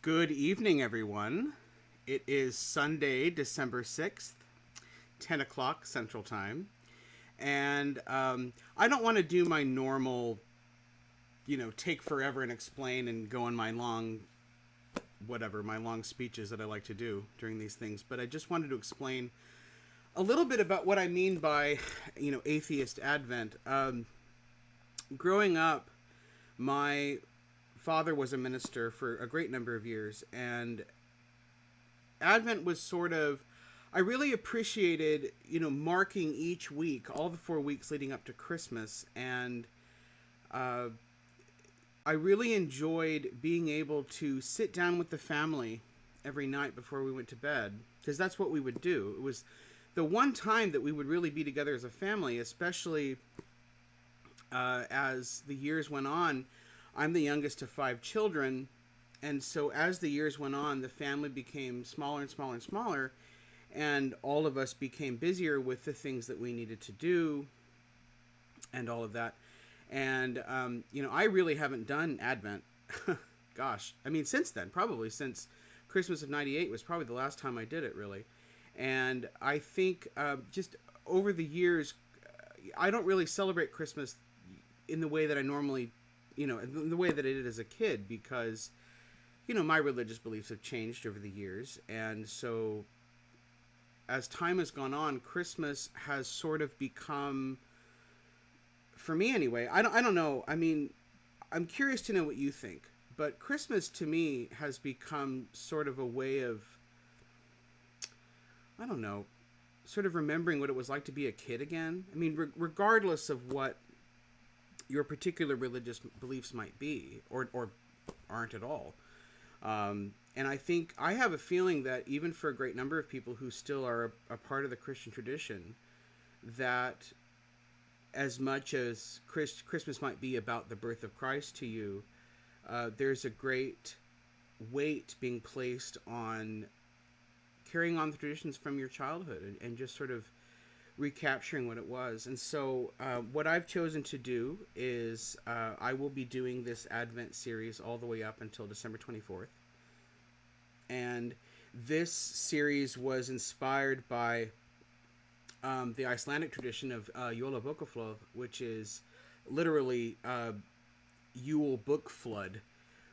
Good evening, everyone. It is Sunday, December 6th, 10 o'clock Central Time. And I don't want to do my normal, take forever and explain and go on my long, my long speeches that I like to do during these things. But I just wanted to explain a little bit about what I mean by, atheist Advent. Growing up, my father was a minister for a great number of years, and Advent was sort of, I really appreciated, marking each week, all the 4 weeks leading up to Christmas, and I really enjoyed being able to sit down with the family every night before we went to bed, because that's what we would do. It was the one time that we would really be together as a family, especially as the years went on. I'm the youngest of 5 children, and so as the years went on, the family became smaller and smaller and smaller, and all of us became busier with the things that we needed to do and all of that. And, I really haven't done Advent. Gosh, since then, probably since Christmas of 98 was probably the last time I did it, really. And I think just over the years, I don't really celebrate Christmas in the way that I normally the way that I did as a kid, because, my religious beliefs have changed over the years. And so as time has gone on, Christmas has sort of become, for me anyway, I don't know. I'm curious to know what you think, but Christmas to me has become sort of a way of, I don't know, sort of remembering what it was like to be a kid again. Regardless of what your particular religious beliefs might be, or aren't at all. And I think I have a feeling that even for a great number of people who still are a part of the Christian tradition, that as much as Christmas might be about the birth of Christ to you, there's a great weight being placed on carrying on the traditions from your childhood and just sort of recapturing what it was. And so what I've chosen to do is I will be doing this Advent series all the way up until December 24th. And this series was inspired by the Icelandic tradition of Jólabókaflóð, which is literally Yule book flood,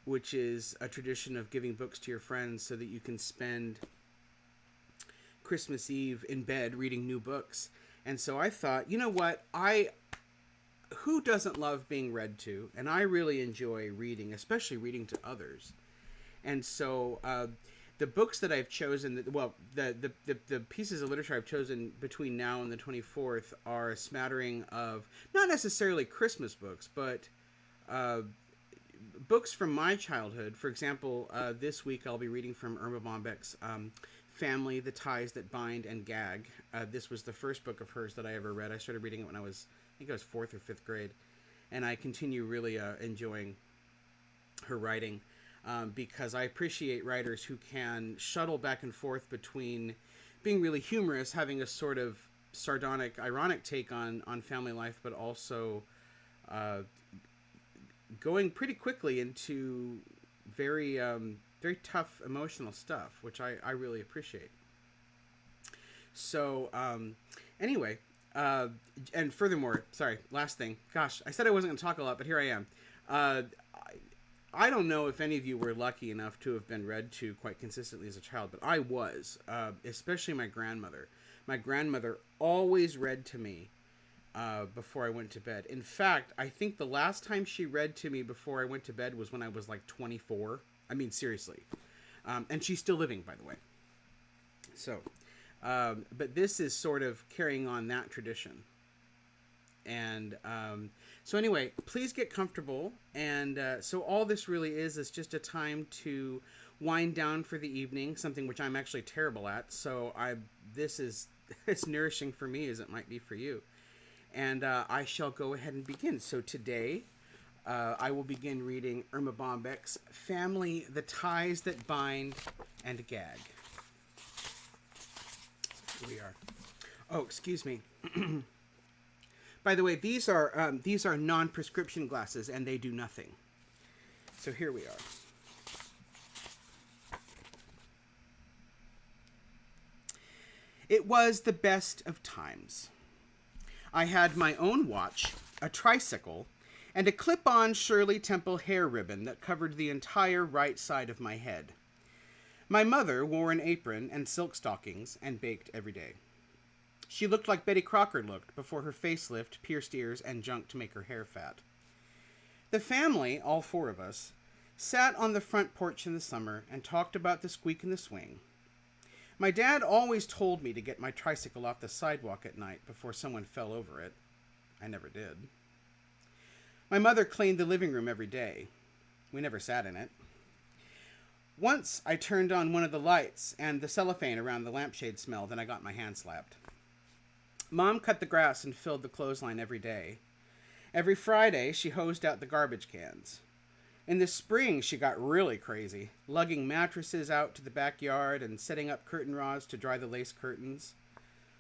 which is a tradition of giving books to your friends so that you can spend Christmas Eve in bed reading new books. And so I thought, you know what, who doesn't love being read to? And I really enjoy reading, especially reading to others. And so the books that I've chosen, the pieces of literature I've chosen between now and the 24th are a smattering of not necessarily Christmas books, but books from my childhood. For example, this week I'll be reading from Erma Bombeck's Family, The Ties That Bind and Gag. This was the first book of hers that I ever read. I started reading it when I was 4th or 5th grade. And I continue really enjoying her writing because I appreciate writers who can shuttle back and forth between being really humorous, having a sort of sardonic, ironic take on family life, but also going pretty quickly into very tough emotional stuff, which I really appreciate. So anyway, and furthermore, sorry, last thing. Gosh, I said I wasn't going to talk a lot, but here I am. I don't know if any of you were lucky enough to have been read to quite consistently as a child, but I was, especially my grandmother. My grandmother always read to me before I went to bed. In fact, I think the last time she read to me before I went to bed was when I was like 24. Seriously. And she's still living, by the way. So, but this is sort of carrying on that tradition. And so anyway, please get comfortable. And so all this really is just a time to wind down for the evening, something which I'm actually terrible at. So this is as nourishing for me as it might be for you. And I shall go ahead and begin. So today, I will begin reading Erma Bombeck's Family, The Ties That Bind and Gag. So here we are. Oh, excuse me. By the way, these are non-prescription glasses, and they do nothing. So here we are. It was the best of times. I had my own watch, a tricycle, and a clip-on Shirley Temple hair ribbon that covered the entire right side of my head. My mother wore an apron and silk stockings and baked every day. She looked like Betty Crocker looked before her facelift, pierced ears, and junk to make her hair fat. The family, all four of us, sat on the front porch in the summer and talked about the squeak and the swing. My dad always told me to get my tricycle off the sidewalk at night before someone fell over it. I never did. My mother cleaned the living room every day. We never sat in it. Once I turned on one of the lights and the cellophane around the lampshade smelled and I got my hand slapped. Mom cut the grass and filled the clothesline every day. Every Friday, she hosed out the garbage cans. In the spring, she got really crazy, lugging mattresses out to the backyard and setting up curtain rods to dry the lace curtains.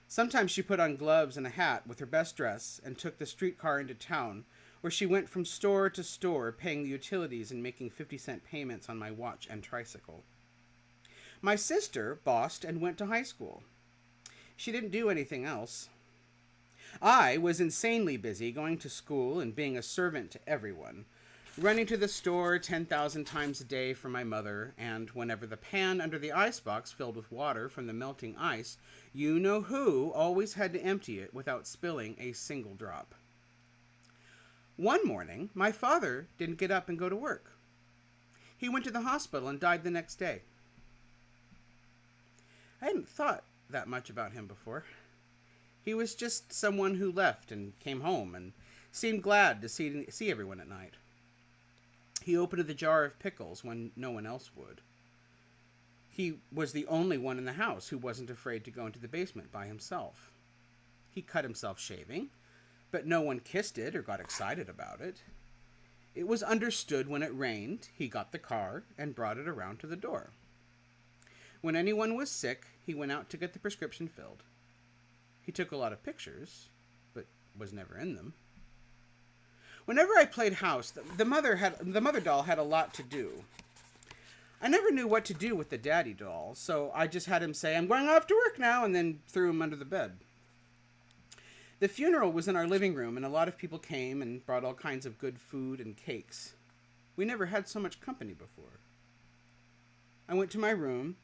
Sometimes she put on gloves and a hat with her best dress and took the streetcar into town, where she went from store to store paying the utilities and making 50-cent payments on my watch and tricycle. My sister bossed and went to high school. She didn't do anything else. I was insanely busy going to school and being a servant to everyone, running to the store 10,000 times a day for my mother, and whenever the pan under the icebox filled with water from the melting ice, you-know-who always had to empty it without spilling a single drop. One morning, my father didn't get up and go to work. He went to the hospital and died the next day. I hadn't thought that much about him before. He was just someone who left and came home and seemed glad to see everyone at night. He opened the jar of pickles when no one else would. He was the only one in the house who wasn't afraid to go into the basement by himself. He cut himself shaving, but no one kissed it or got excited about it. It was understood when it rained, he got the car and brought it around to the door. When anyone was sick, he went out to get the prescription filled. He took a lot of pictures, but was never in them. Whenever I played house, the mother doll had a lot to do. I never knew what to do with the daddy doll, so I just had him say, "I'm going off to work now," and then threw him under the bed. The funeral was in our living room, and a lot of people came and brought all kinds of good food and cakes. We never had so much company before. I went to my room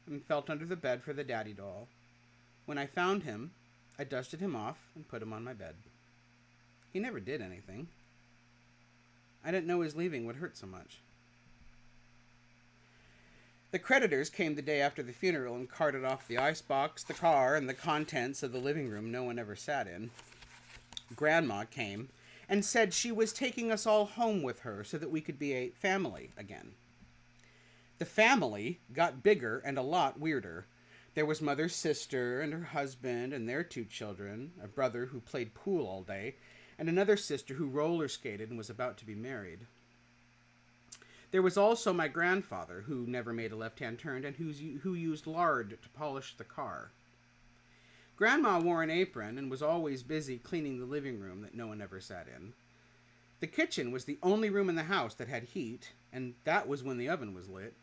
and felt under the bed for the daddy doll. When I found him, I dusted him off and put him on my bed. He never did anything. I didn't know his leaving would hurt so much. The creditors came the day after the funeral and carted off the icebox, the car, and the contents of the living room no one ever sat in. Grandma came and said she was taking us all home with her so that we could be a family again. The family got bigger and a lot weirder. There was Mother's sister and her husband and their 2 children, a brother who played pool all day, and another sister who roller skated and was about to be married. There was also my grandfather, who never made a left-hand turn and who used lard to polish the car. Grandma wore an apron and was always busy cleaning the living room that no one ever sat in. The kitchen was the only room in the house that had heat, and that was when the oven was lit.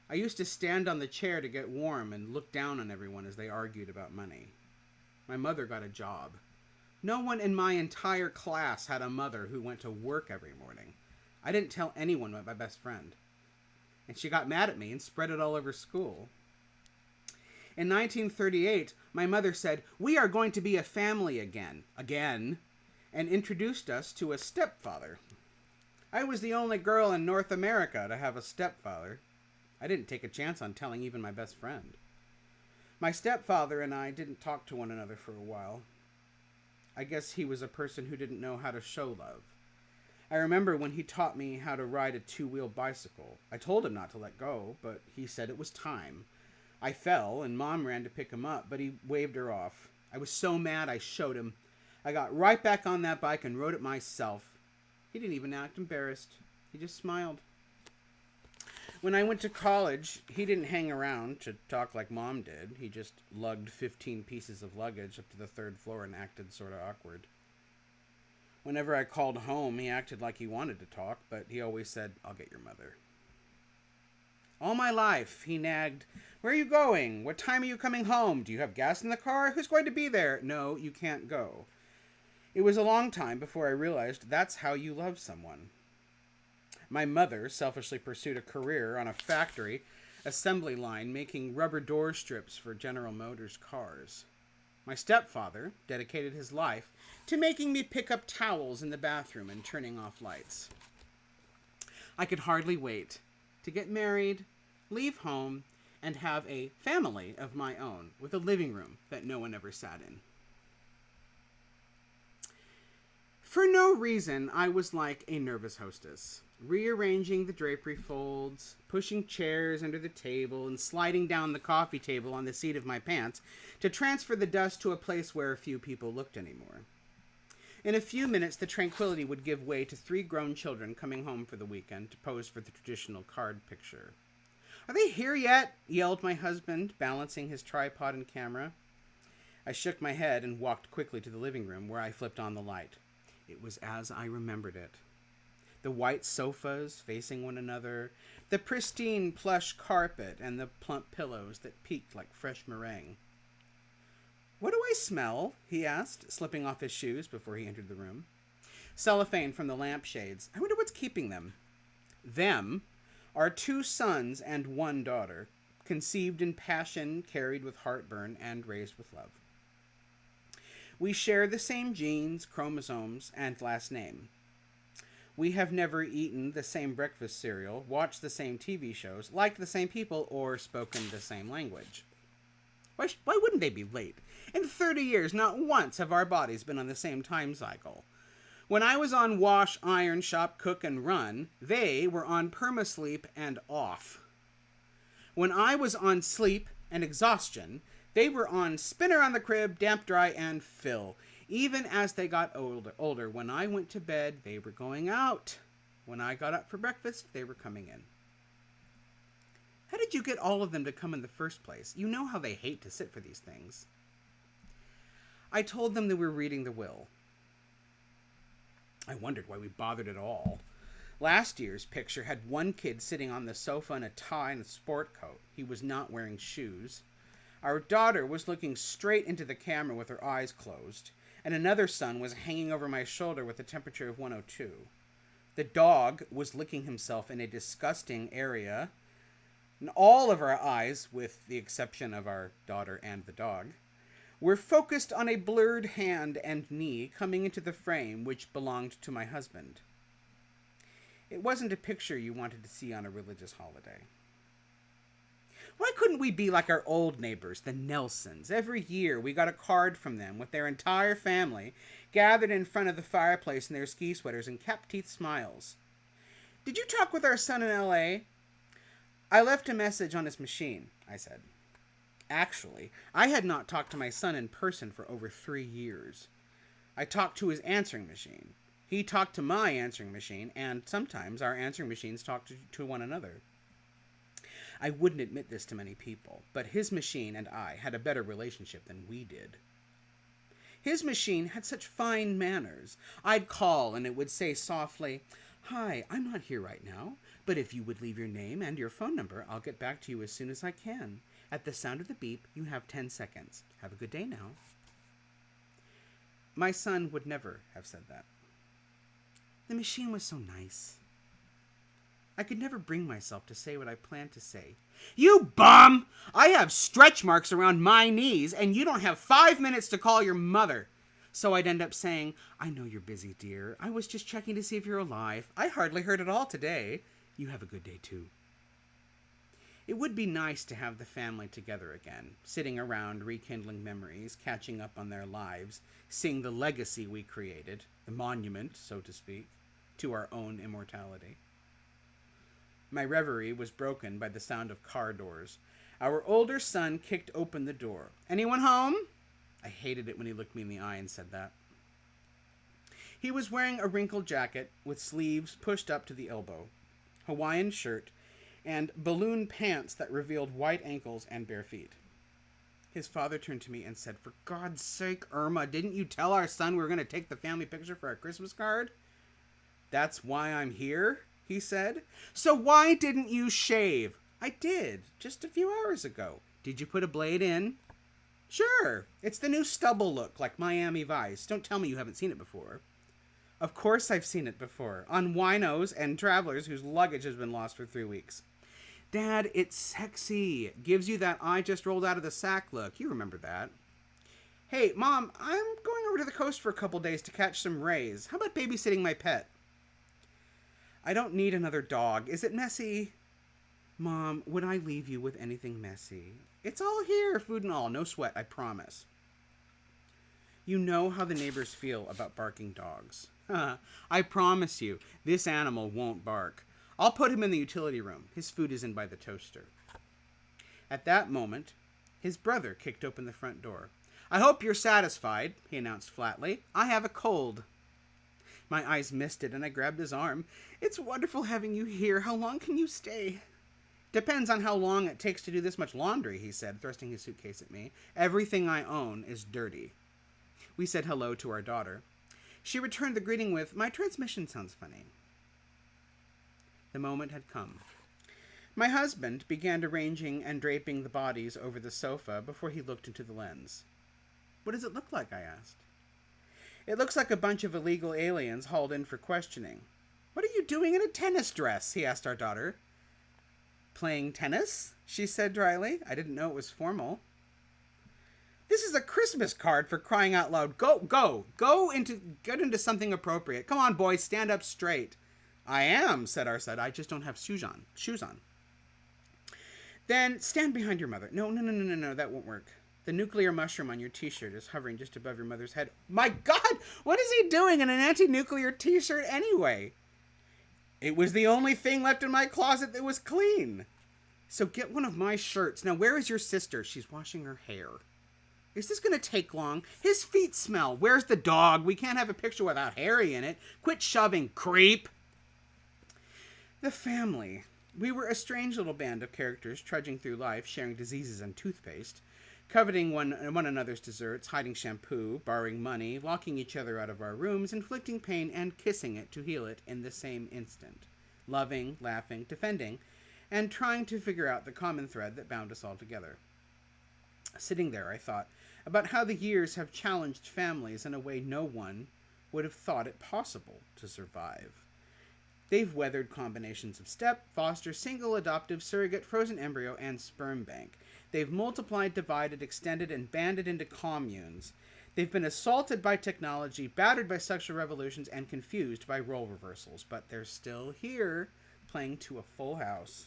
I used to stand on the chair to get warm and look down on everyone as they argued about money. My mother got a job. No one in my entire class had a mother who went to work every morning. I didn't tell anyone but my best friend. And she got mad at me and spread it all over school. In 1938, my mother said, "We are going to be a family again," and introduced us to a stepfather. I was the only girl in North America to have a stepfather. I didn't take a chance on telling even my best friend. My stepfather and I didn't talk to one another for a while. I guess he was a person who didn't know how to show love. I remember when he taught me how to ride a 2-wheel bicycle. I told him not to let go, but he said it was time. I fell, and Mom ran to pick him up, but he waved her off. I was so mad I showed him. I got right back on that bike and rode it myself. He didn't even act embarrassed. He just smiled. When I went to college, he didn't hang around to talk like Mom did. He just lugged 15 pieces of luggage up to the 3rd floor and acted sort of awkward. Whenever I called home, he acted like he wanted to talk, but he always said, "I'll get your mother." All my life, he nagged, "Where are you going? What time are you coming home? Do you have gas in the car? Who's going to be there? No, you can't go." It was a long time before I realized that's how you love someone. My mother selfishly pursued a career on a factory assembly line making rubber door strips for General Motors cars. My stepfather dedicated his life to making me pick up towels in the bathroom and turning off lights. I could hardly wait to get married, leave home, and have a family of my own with a living room that no one ever sat in. For no reason, I was like a nervous hostess, rearranging the drapery folds, pushing chairs under the table, and sliding down the coffee table on the seat of my pants to transfer the dust to a place where few people looked anymore. In a few minutes, the tranquility would give way to 3 grown children coming home for the weekend to pose for the traditional card picture. "Are they here yet?" yelled my husband, balancing his tripod and camera. I shook my head and walked quickly to the living room, where I flipped on the light. It was as I remembered it. The white sofas facing one another, the pristine plush carpet, and the plump pillows that peaked like fresh meringue. "What do I smell?" he asked, slipping off his shoes before he entered the room. "Cellophane from the lampshades. I wonder what's keeping them." "Them" are 2 sons and 1 daughter, conceived in passion, carried with heartburn, and raised with love. We share the same genes, chromosomes, and last name. We have never eaten the same breakfast cereal, watched the same TV shows, liked the same people, or spoken the same language. Why wouldn't they be late? In 30 years, not once have our bodies been on the same time cycle. When I was on wash, iron, shop, cook, and run, they were on perma-sleep and off. When I was on sleep and exhaustion, they were on spin around the crib, damp, dry, and fill. Even as they got older, when I went to bed, they were going out. When I got up for breakfast, they were coming in. How did you get all of them to come in the first place? You know how they hate to sit for these things. I told them that we were reading the will. I wondered why we bothered at all. Last year's picture had one kid sitting on the sofa in a tie and a sport coat. He was not wearing shoes. Our daughter was looking straight into the camera with her eyes closed, and another son was hanging over my shoulder with a temperature of 102. The dog was licking himself in a disgusting area, and all of our eyes, with the exception of our daughter and the dog, were focused on a blurred hand and knee coming into the frame which belonged to my husband. It wasn't a picture you wanted to see on a religious holiday. Why couldn't we be like our old neighbors, the Nelsons? Every year we got a card from them with their entire family gathered in front of the fireplace in their ski sweaters and cap-teeth smiles. "Did you talk with our son in L.A.? "I left a message on his machine," I said. Actually, I had not talked to my son in person for over 3 years. I talked to his answering machine. He talked to my answering machine, and sometimes our answering machines talked to one another. I wouldn't admit this to many people, but his machine and I had a better relationship than we did. His machine had such fine manners. I'd call and it would say softly, "Hi, I'm not here right now, but if you would leave your name and your phone number, I'll get back to you as soon as I can. At the sound of the beep, you have 10 seconds. Have a good day now." My son would never have said that. The machine was so nice. I could never bring myself to say what I planned to say. "You bum! I have stretch marks around my knees, and you don't have 5 minutes to call your mother." So I'd end up saying, "I know you're busy, dear. I was just checking to see if you're alive. I hardly heard at all today. You have a good day, too." It would be nice to have the family together again, sitting around rekindling memories, catching up on their lives, seeing the legacy we created, the monument, so to speak, to our own immortality. My reverie was broken by the sound of car doors. Our older son kicked open the door. "Anyone home?" I hated it when he looked me in the eye and said that. He was wearing a wrinkled jacket with sleeves pushed up to the elbow, Hawaiian shirt, and balloon pants that revealed white ankles and bare feet. His father turned to me and said, "For God's sake, Irma, didn't you tell our son we were going to take the family picture for our Christmas card?" "That's why I'm here," he said. "So why didn't you shave?" I did, just a few hours ago. Did you put a blade in? Sure. It's the new stubble look, like Miami Vice. Don't tell me you haven't seen it before. Of course I've seen it before. On winos and travelers whose luggage has been lost for 3 weeks. Dad, it's sexy. Gives you that I just rolled out of the sack look. You remember that. Hey, Mom, I'm going over to the coast for a couple days to catch some rays. How about babysitting my pet? I don't need another dog. Is it messy? Mom, would I leave you with anything messy? It's all here, food and all. No sweat, I promise. You know how the neighbors feel about barking dogs. I promise you, this animal won't bark. I'll put him in the utility room. His food is in by the toaster. At that moment, his brother kicked open the front door. I hope you're satisfied, he announced flatly. I have a cold. My eyes misted and I grabbed his arm. It's wonderful having you here. How long can you stay? Depends on how long it takes to do this much laundry, he said, thrusting his suitcase at me. Everything I own is dirty. We said hello to our daughter. She returned the greeting with, my transmission sounds funny. The moment had come. My husband began arranging and draping the bodies over the sofa before he looked into the lens. What does it look like? I asked. It looks like a bunch of illegal aliens hauled in for questioning. What are you doing in a tennis dress? He asked our daughter. Playing tennis? She said dryly. I didn't know it was formal. This is a Christmas card, for crying out loud. Get into something appropriate. Come on, boys, stand up straight. I am, said our son. I just don't have shoes on. Then stand behind your mother. No, that won't work. The nuclear mushroom on your t-shirt is hovering just above your mother's head. My God, what is he doing in an anti-nuclear t-shirt anyway? It was the only thing left in my closet that was clean. So get one of my shirts. Now, where is your sister? She's washing her hair. Is this going to take long? His feet smell. Where's the dog? We can't have a picture without Harry in it. Quit shoving, creep. The family. We were a strange little band of characters trudging through life, sharing diseases and toothpaste, coveting one another's desserts, hiding shampoo, borrowing money, locking each other out of our rooms, inflicting pain, and kissing it to heal it in the same instant. Loving, laughing, defending, and trying to figure out the common thread that bound us all together. Sitting there, I thought about how the years have challenged families in a way no one would have thought it possible to survive. They've weathered combinations of step, foster, single, adoptive, surrogate, frozen embryo, and sperm bank. They've multiplied, divided, extended, and banded into communes. They've been assaulted by technology, battered by sexual revolutions, and confused by role reversals. But they're still here, playing to a full house.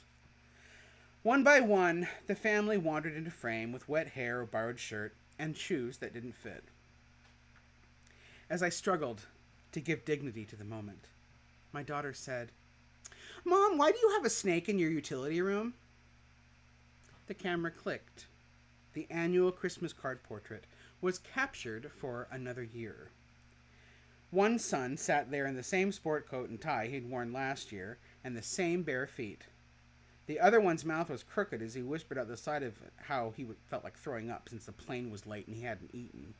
One by one, the family wandered into frame with wet hair, a borrowed shirt, and shoes that didn't fit. As I struggled to give dignity to the moment, my daughter said, Mom, why do you have a snake in your utility room? The camera clicked. The annual Christmas card portrait was captured for another year. One son sat there in the same sport coat and tie he'd worn last year and the same bare feet. The other one's mouth was crooked as he whispered out the side of it how he felt like throwing up since the plane was late and he hadn't eaten.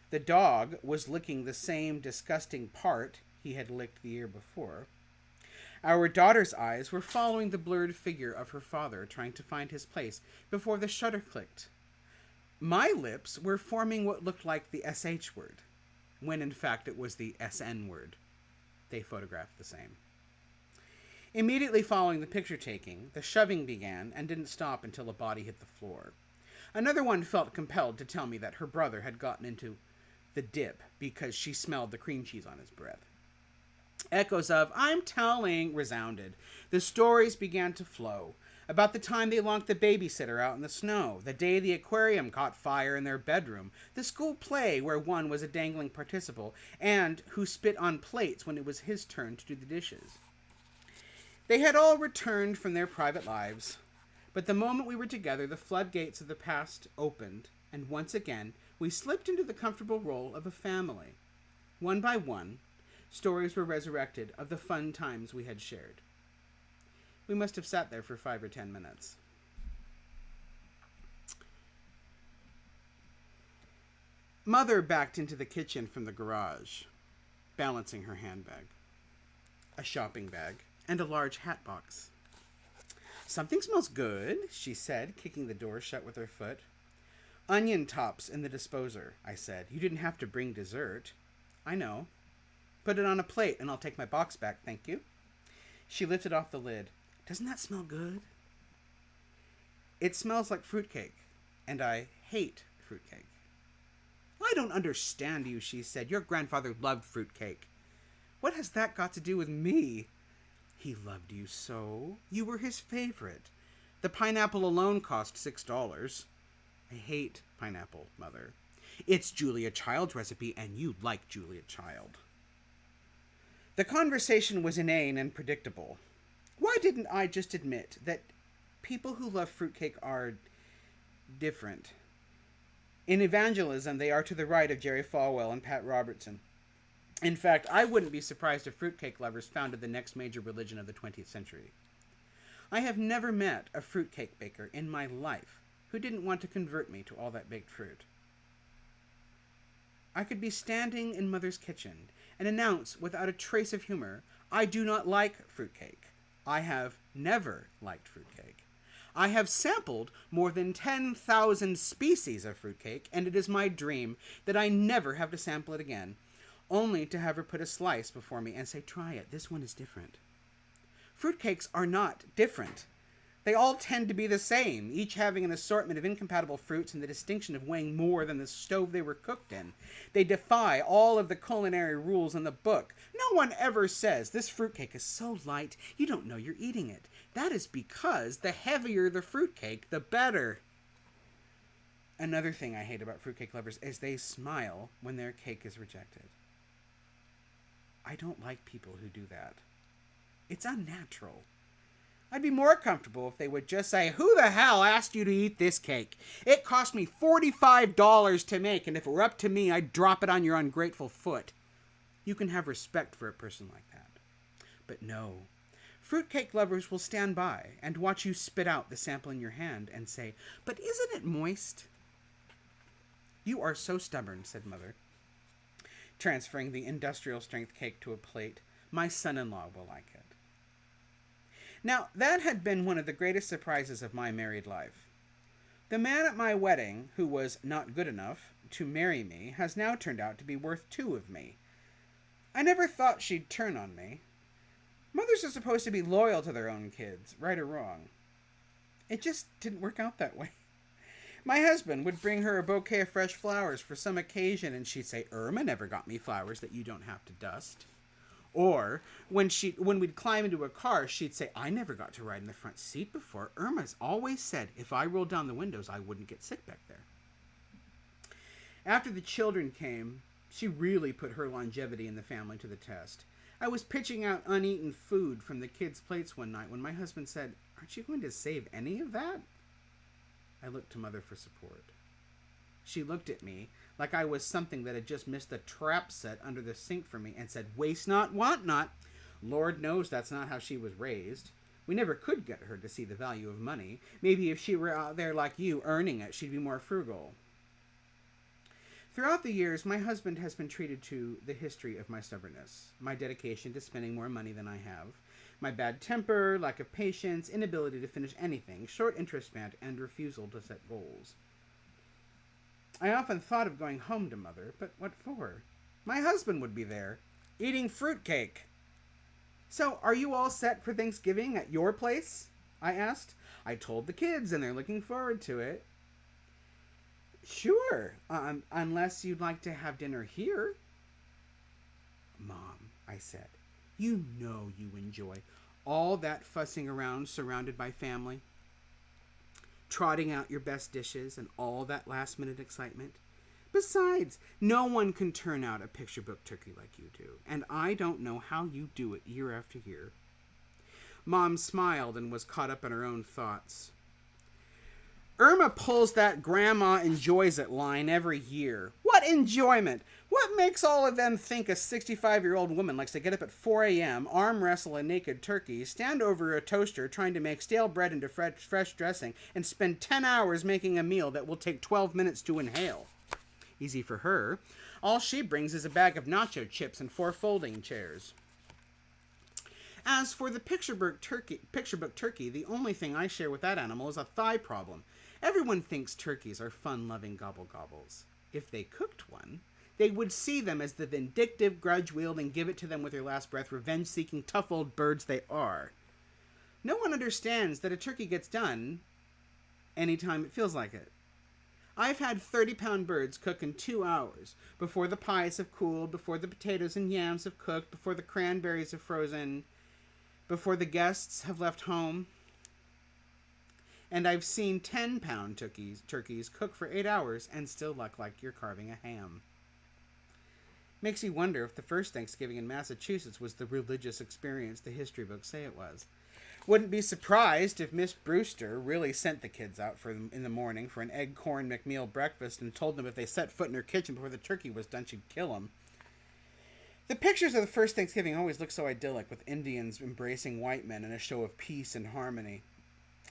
The dog was licking the same disgusting part he had licked the year before. Our daughter's eyes were following the blurred figure of her father trying to find his place before the shutter clicked. My lips were forming what looked like the SH word, when in fact it was the SN word. They photographed the same. Immediately following the picture taking, the shoving began and didn't stop until a body hit the floor. Another one felt compelled to tell me that her brother had gotten into the dip because she smelled the cream cheese on his breath. Echoes of, I'm telling, resounded. The stories began to flow. About the time they locked the babysitter out in the snow, the day the aquarium caught fire in their bedroom, the school play where one was a dangling participle, and who spit on plates when it was his turn to do the dishes. They had all returned from their private lives, but the moment we were together, the floodgates of the past opened, and once again, we slipped into the comfortable role of a family. One by one, stories were resurrected of the fun times we had shared. We must have sat there for 5 or 10 minutes. Mother backed into the kitchen from the garage, balancing her handbag, a shopping bag, and a large hat box. Something smells good, she said, kicking the door shut with her foot. Onion tops in the disposer, I said. You didn't have to bring dessert. I know. Put it on a plate and I'll take my box back, thank you. She lifted off the lid. Doesn't that smell good? It smells like fruitcake, and I hate fruitcake. I don't understand you, she said. Your grandfather loved fruitcake. What has that got to do with me? He loved you so. You were his favorite. The pineapple alone cost $6. I hate pineapple, Mother. It's Julia Child's recipe, and you like Julia Child. The conversation was inane and predictable. Why didn't I just admit that people who love fruitcake are different? In evangelism, they are to the right of Jerry Falwell and Pat Robertson. In fact, I wouldn't be surprised if fruitcake lovers founded the next major religion of the 20th century. I have never met a fruitcake baker in my life who didn't want to convert me to all that baked fruit. I could be standing in Mother's kitchen and announce without a trace of humor, I do not like fruitcake. I have never liked fruitcake. I have sampled more than 10,000 species of fruitcake, and it is my dream that I never have to sample it again, only to have her put a slice before me and say, try it, this one is different. Fruitcakes are not different. They all tend to be the same, each having an assortment of incompatible fruits and the distinction of weighing more than the stove they were cooked in. They defy all of the culinary rules in the book. No one ever says, this fruitcake is so light, you don't know you're eating it. That is because the heavier the fruitcake, the better. Another thing I hate about fruitcake lovers is they smile when their cake is rejected. I don't like people who do that. It's unnatural. I'd be more comfortable if they would just say, who the hell asked you to eat this cake? It cost me $45 to make, and if it were up to me, I'd drop it on your ungrateful foot. You can have respect for a person like that. But no, fruitcake lovers will stand by and watch you spit out the sample in your hand and say, but isn't it moist? You are so stubborn, said Mother, transferring the industrial-strength cake to a plate. My son-in-law will like it. Now, that had been one of the greatest surprises of my married life. The man at my wedding, who was not good enough to marry me, has now turned out to be worth 2 of me. I never thought she'd turn on me. Mothers are supposed to be loyal to their own kids, right or wrong. It just didn't work out that way. My husband would bring her a bouquet of fresh flowers for some occasion, and she'd say, Irma never got me flowers that you don't have to dust. Or, when we'd climb into a car, she'd say, I never got to ride in the front seat before. Irma's always said if I rolled down the windows, I wouldn't get sick back there. After the children came, she really put her longevity in the family to the test. I was pitching out uneaten food from the kids' plates one night when my husband said, aren't you going to save any of that? I looked to Mother for support. She looked at me like I was something that had just missed the trap set under the sink for me and said, waste not, want not. Lord knows that's not how she was raised. We never could get her to see the value of money. Maybe if she were out there like you, earning it, she'd be more frugal. Throughout the years, my husband has been treated to the history of my stubbornness, my dedication to spending more money than I have, my bad temper, lack of patience, inability to finish anything, short interest span, and refusal to set goals. I often thought of going home to Mother, but what for? My husband would be there, eating fruitcake. So, are you all set for Thanksgiving at your place? I asked. I told the kids, and they're looking forward to it. Sure, unless you'd like to have dinner here. Mom, I said, you know you enjoy all that fussing around surrounded by family, trotting out your best dishes and all that last-minute excitement. Besides, no one can turn out a picture book turkey like you do, and I don't know how you do it year after year. Mom smiled and was caught up in her own thoughts. Irma pulls that grandma enjoys it line every year. What enjoyment? What makes all of them think a 65-year-old woman likes to get up at 4 a.m., arm wrestle a naked turkey, stand over a toaster trying to make stale bread into fresh dressing, and spend 10 hours making a meal that will take 12 minutes to inhale? Easy for her. All she brings is a bag of nacho chips and 4 folding chairs. As for the picture book turkey, the only thing I share with that animal is a thigh problem. Everyone thinks turkeys are fun-loving gobble-gobbles. If they cooked one, they would see them as the vindictive, grudge-wielding, give it to them with their last breath, revenge-seeking, tough old birds they are. No one understands that a turkey gets done anytime it feels like it. I've had 30-pound birds cook in 2 hours, before the pies have cooled, before the potatoes and yams have cooked, before the cranberries have frozen, before the guests have left home. And I've seen 10-pound turkeys cook for 8 hours and still look like you're carving a ham. Makes you wonder if the first Thanksgiving in Massachusetts was the religious experience the history books say it was. Wouldn't be surprised if Miss Brewster really sent the kids out in the morning for an egg corn McMeal breakfast and told them if they set foot in her kitchen before the turkey was done, she'd kill them. The pictures of the first Thanksgiving always look so idyllic, with Indians embracing white men in a show of peace and harmony.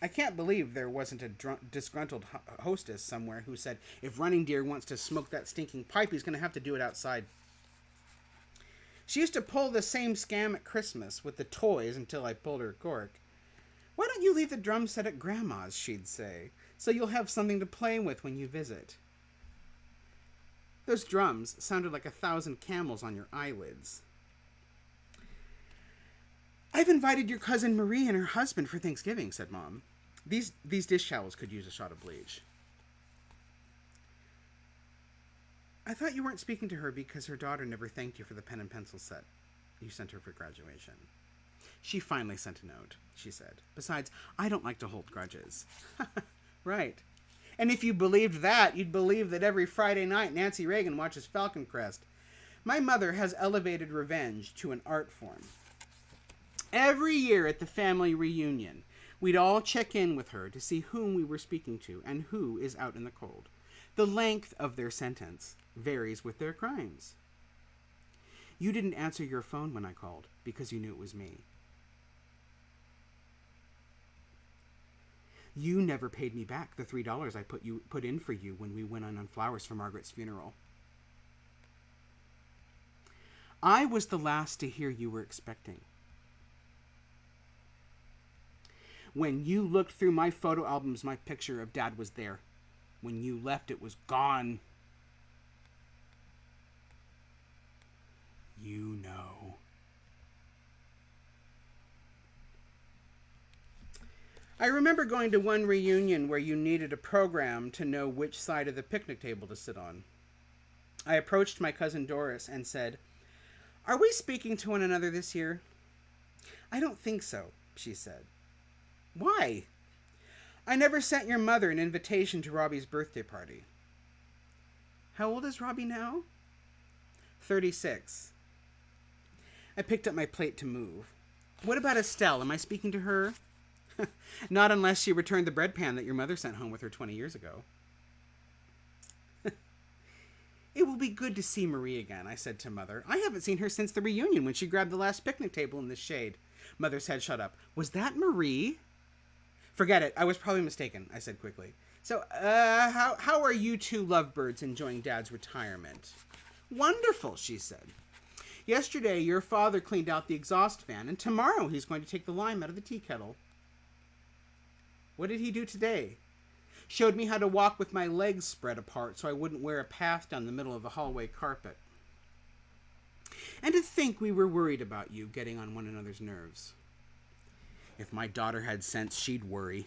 I can't believe there wasn't a disgruntled hostess somewhere who said, if Running Deer wants to smoke that stinking pipe, he's going to have to do it outside. She used to pull the same scam at Christmas with the toys until I pulled her cork. Why don't you leave the drum set at Grandma's, she'd say, so you'll have something to play with when you visit. Those drums sounded like 1,000 camels on your eyelids. I've invited your cousin Marie and her husband for Thanksgiving, said Mom. These dish towels could use a shot of bleach. I thought you weren't speaking to her because her daughter never thanked you for the pen and pencil set you sent her for graduation. She finally sent a note, she said. Besides, I don't like to hold grudges. Right. And if you believed that, you'd believe that every Friday night Nancy Reagan watches Falcon Crest. My mother has elevated revenge to an art form. Every year at the family reunion, we'd all check in with her to see whom we were speaking to and who is out in the cold. The length of their sentence varies with their crimes. You didn't answer your phone when I called because you knew it was me. You never paid me back the $3 I put in for you when we went on flowers for Margaret's funeral. I was the last to hear you were expecting. When you looked through my photo albums, my picture of Dad was there. When you left, it was gone. You know. I remember going to one reunion where you needed a program to know which side of the picnic table to sit on. I approached my cousin Doris and said, "Are we speaking to one another this year?" "I don't think so," she said. "Why?" "I never sent your mother an invitation to Robbie's birthday party." "How old is Robbie now?" 36. I picked up my plate to move. "What about Estelle? Am I speaking to her?" "Not unless she returned the bread pan that your mother sent home with her 20 years ago. "It will be good to see Marie again," I said to Mother. "I haven't seen her since the reunion when she grabbed the last picnic table in the shade." Mother said, "Shut up. Was that Marie?" "Forget it. I was probably mistaken," I said quickly. "So, how are you two lovebirds enjoying Dad's retirement?" "Wonderful," she said. "Yesterday, your father cleaned out the exhaust fan, and tomorrow he's going to take the lime out of the tea kettle." "What did he do today?" "Showed me how to walk with my legs spread apart so I wouldn't wear a path down the middle of the hallway carpet." "And to think we were worried about you getting on one another's nerves." If my daughter had sense, she'd worry.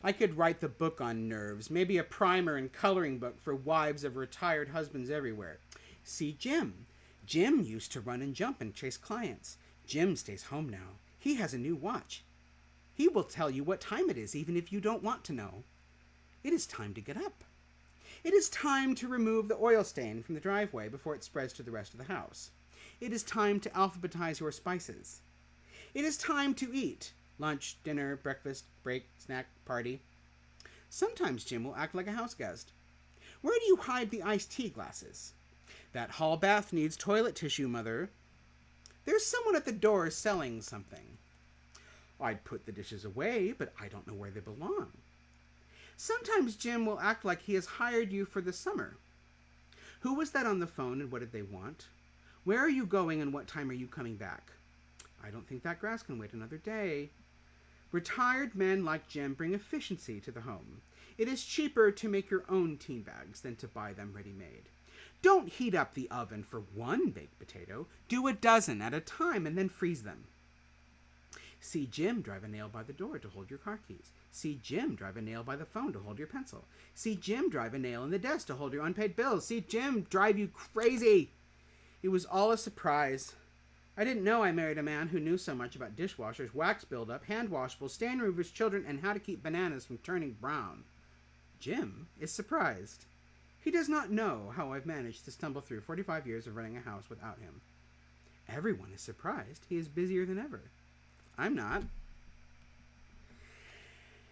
I could write the book on nerves, maybe a primer and coloring book for wives of retired husbands everywhere. See Jim. Jim used to run and jump and chase clients. Jim stays home now. He has a new watch. He will tell you what time it is, even if you don't want to know. It is time to get up. It is time to remove the oil stain from the driveway before it spreads to the rest of the house. It is time to alphabetize your spices. It is time to eat. Lunch, dinner, breakfast, break, snack, party. Sometimes Jim will act like a house guest. Where do you hide the iced tea glasses? That hall bath needs toilet tissue, Mother. There's someone at the door selling something. I'd put the dishes away, but I don't know where they belong. Sometimes Jim will act like he has hired you for the summer. Who was that on the phone and what did they want? Where are you going and what time are you coming back? I don't think that grass can wait another day. Retired men like Jim bring efficiency to the home. It is cheaper to make your own tea bags than to buy them ready-made. Don't heat up the oven for one baked potato. Do a dozen at a time and then freeze them. See Jim drive a nail by the door to hold your car keys. See Jim drive a nail by the phone to hold your pencil. See Jim drive a nail in the desk to hold your unpaid bills. See Jim drive you crazy. It was all a surprise. I didn't know I married a man who knew so much about dishwashers, wax buildup, hand washables, stain removers, children, and how to keep bananas from turning brown. Jim is surprised. He does not know how I've managed to stumble through 45 years of running a house without him. Everyone is surprised. He is busier than ever. I'm not.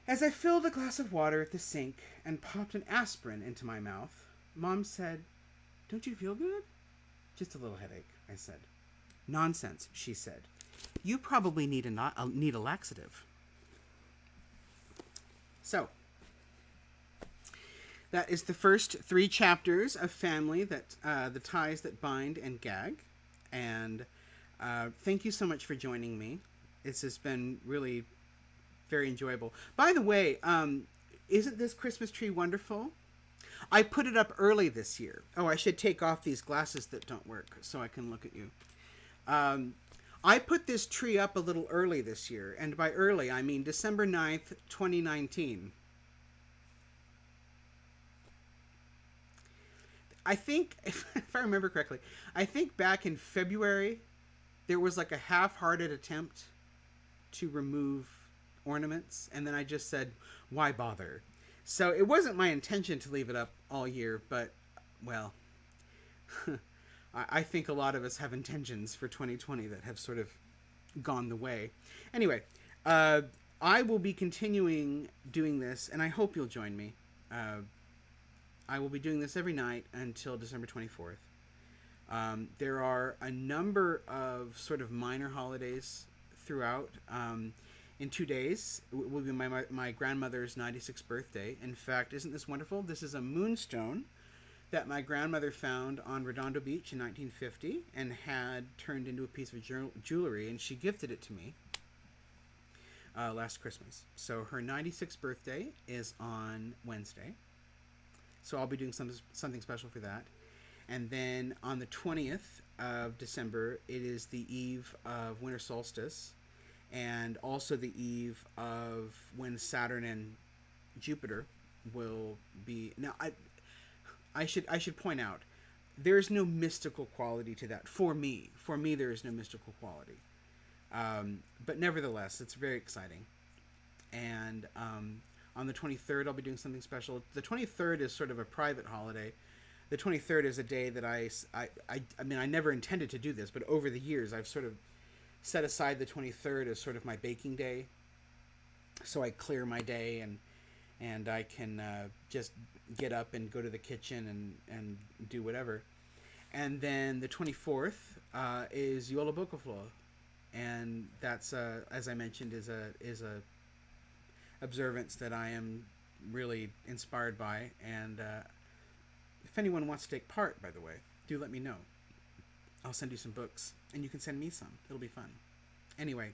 As I filled a glass of water at the sink and popped an aspirin into my mouth, Mom said, "Don't you feel good?" "Just a little headache," I said. "Nonsense," she said. "You probably need a laxative." So, that is the first 3 chapters of Family, that the ties that bind and gag. And thank you so much for joining me. It's just been really very enjoyable. By the way, isn't this Christmas tree wonderful? I put it up early this year. Oh, I should take off these glasses that don't work so I can look at you. I put this tree up a little early this year, and by early I mean December 9th, 2019. I think, if I remember correctly, I think back in February there was like a half-hearted attempt to remove ornaments, and then I just said, why bother? So it wasn't my intention to leave it up all year, but, well, I think a lot of us have intentions for 2020 that have sort of gone the way. Anyway, I will be continuing doing this, and I hope you'll join me. I will be doing this every night until December 24th. There are a number of sort of minor holidays throughout. In 2 days will be my grandmother's 96th birthday. In fact, isn't this wonderful? This is a moonstone that my grandmother found on Redondo Beach in 1950 and had turned into a piece of jewelry, and she gifted it to me last Christmas. So her 96th birthday is on Wednesday. So I'll be doing something special for that. And then on the 20th of December, it is the eve of winter solstice, and also the eve of when Saturn and Jupiter will be. Now, I should point out, there's no mystical quality to that for me. For me, there is no mystical quality. But nevertheless, it's very exciting. And on the 23rd, I'll be doing something special. The 23rd is sort of a private holiday. The 23rd is a day that I mean, I never intended to do this, but over the years, I've sort of set aside the 23rd as sort of my baking day. So I clear my day and I can just get up and go to the kitchen and do whatever. And then the 24th is Yola Bokafloa. And that's, as I mentioned, is a observance that I am really inspired by. And if anyone wants to take part, by the way, do let me know. I'll send you some books, and you can send me some. It'll be fun. Anyway,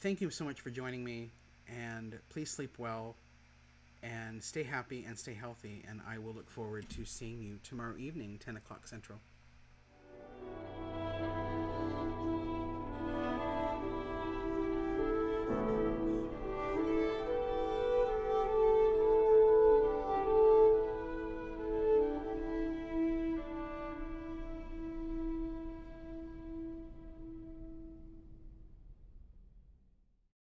thank you so much for joining me, and please sleep well, and stay happy and stay healthy, and I will look forward to seeing you tomorrow evening, 10 o'clock Central.